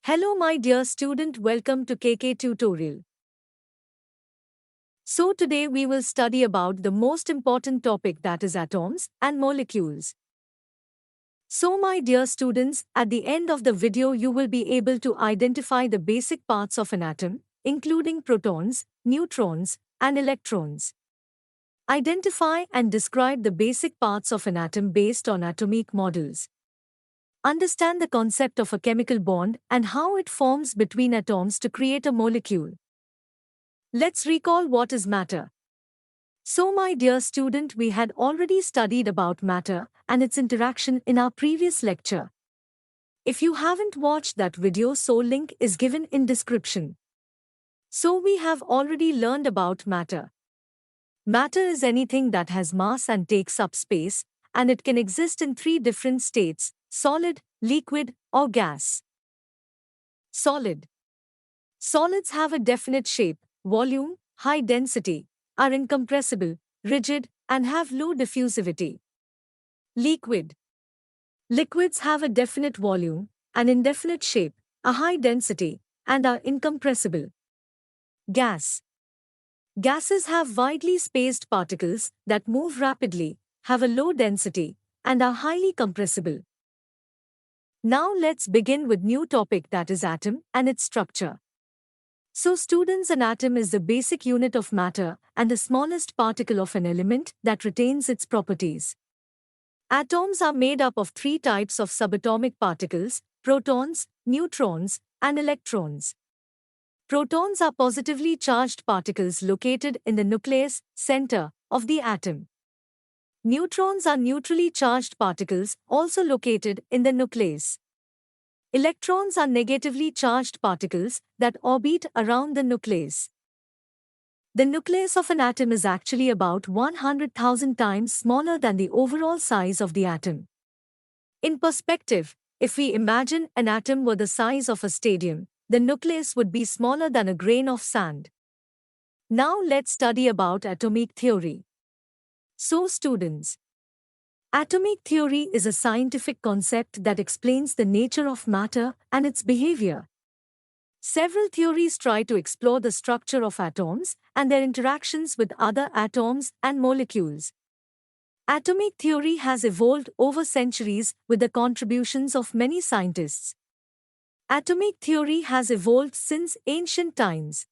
Hello my dear student, welcome to K.K. Tutorial. So today we will study about the most important topic, that is atoms and molecules. So my dear students, at the end of the video you will be able to identify the basic parts of an atom, including protons, neutrons, and electrons. Identify and describe the basic parts of an atom based on atomic models. Understand the concept of a chemical bond and how it forms between atoms to create a molecule. Let's recall what is matter. So my dear student, we had already studied about matter and its interaction in our previous lecture. If you haven't watched that video, so link is given in description. So we have already learned about matter. Matter is anything that has mass and takes up space, and it can exist in three different states: solid, liquid, or gas. Solid. Solids have a definite shape, volume, high density, are incompressible, rigid, and have low diffusivity. Liquid. Liquids have a definite volume, an indefinite shape, a high density, and are incompressible. Gas. Gases have widely spaced particles that move rapidly, have a low density, and are highly compressible. Now let's begin with new topic, that is atom and its structure. So students, an atom is the basic unit of matter and the smallest particle of an element that retains its properties. Atoms are made up of three types of subatomic particles: protons, neutrons, and electrons. Protons are positively charged particles located in the nucleus, center, of the atom. Neutrons are neutrally charged particles also located in the nucleus. Electrons are negatively charged particles that orbit around the nucleus. The nucleus of an atom is actually about 100,000 times smaller than the overall size of the atom. In perspective, if we imagine an atom were the size of a stadium, the nucleus would be smaller than a grain of sand. Now let's study about atomic theory. So students, atomic theory is a scientific concept that explains the nature of matter and its behavior. Several theories try to explore the structure of atoms and their interactions with other atoms and molecules. Atomic theory has evolved over centuries with the contributions of many scientists. Atomic theory has evolved since ancient times.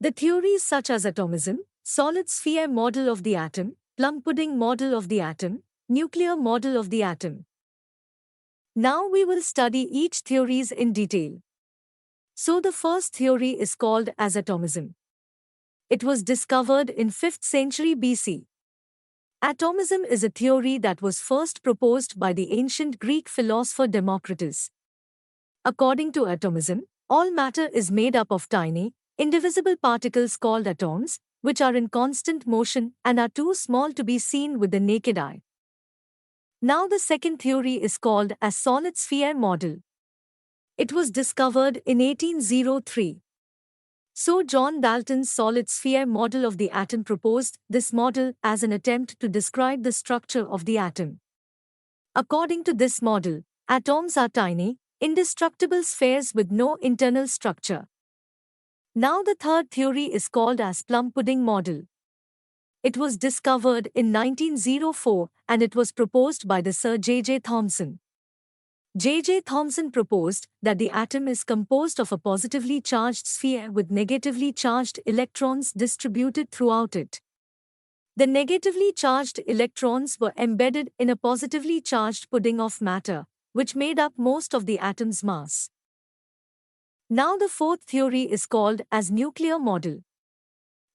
The theories such as atomism, solid sphere model of the atom, plum pudding model of the atom, nuclear model of the atom. Now we will study each theories in detail. So the first theory is called as atomism. It was discovered in 5th century BC. Atomism is a theory that was first proposed by the ancient Greek philosopher Democritus. According to atomism, all matter is made up of tiny, indivisible particles called atoms, which are in constant motion and are too small to be seen with the naked eye. Now the second theory is called as solid sphere model. It was discovered in 1803. So John Dalton's solid sphere model of the atom proposed this model as an attempt to describe the structure of the atom. According to this model, atoms are tiny, indestructible spheres with no internal structure. Now the third theory is called as plum pudding model. It was discovered in 1904 and it was proposed by the Sir J.J. Thomson. J.J. Thomson proposed that the atom is composed of a positively charged sphere with negatively charged electrons distributed throughout it. The negatively charged electrons were embedded in a positively charged pudding of matter, which made up most of the atom's mass. Now the fourth theory is called as nuclear model.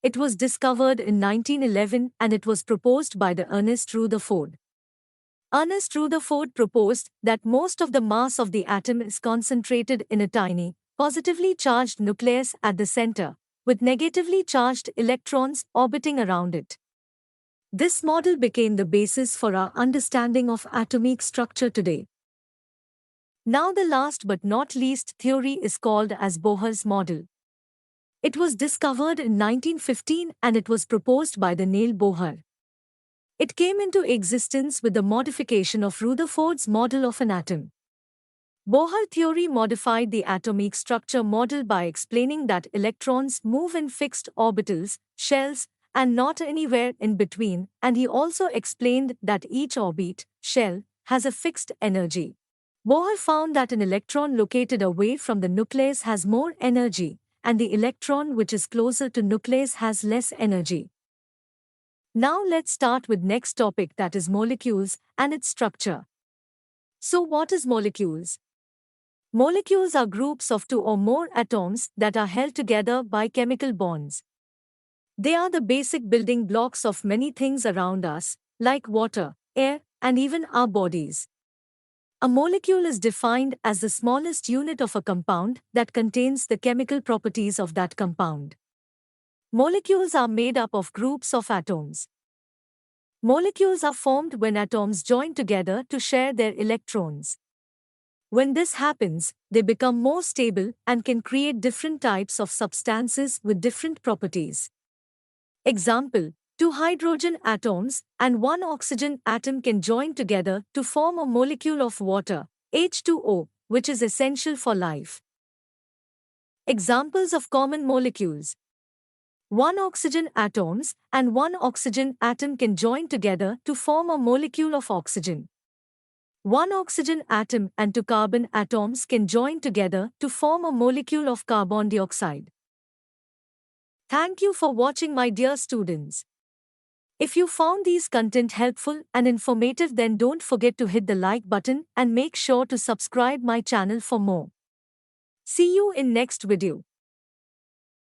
It was discovered in 1911 and it was proposed by the Ernest Rutherford. Ernest Rutherford proposed that most of the mass of the atom is concentrated in a tiny, positively charged nucleus at the center, with negatively charged electrons orbiting around it. This model became the basis for our understanding of atomic structure today. Now the last but not least theory is called as Bohr's model. It was discovered in 1915 and it was proposed by the Niels Bohr. It came into existence with the modification of Rutherford's model of an atom. Bohr theory modified the atomic structure model by explaining that electrons move in fixed orbitals, shells, and not anywhere in between, and he also explained that each orbit, shell, has a fixed energy. Bohr found that an electron located away from the nucleus has more energy, and the electron which is closer to nucleus has less energy. Now let's start with next topic, that is molecules and its structure. So what is molecules? Molecules are groups of two or more atoms that are held together by chemical bonds. They are the basic building blocks of many things around us, like water, air, and even our bodies. A molecule is defined as the smallest unit of a compound that contains the chemical properties of that compound. Molecules are made up of groups of atoms. Molecules are formed when atoms join together to share their electrons. When this happens, they become more stable and can create different types of substances with different properties. Example, two hydrogen atoms and one oxygen atom can join together to form a molecule of water, H2O, which is essential for life. Examples of common molecules. One oxygen atoms and one oxygen atom can join together to form a molecule of oxygen. One oxygen atom and two carbon atoms can join together to form a molecule of carbon dioxide. Thank you for watching, my dear students. If you found these content helpful and informative, then don't forget to hit the like button and make sure to subscribe my channel for more. See you in next video.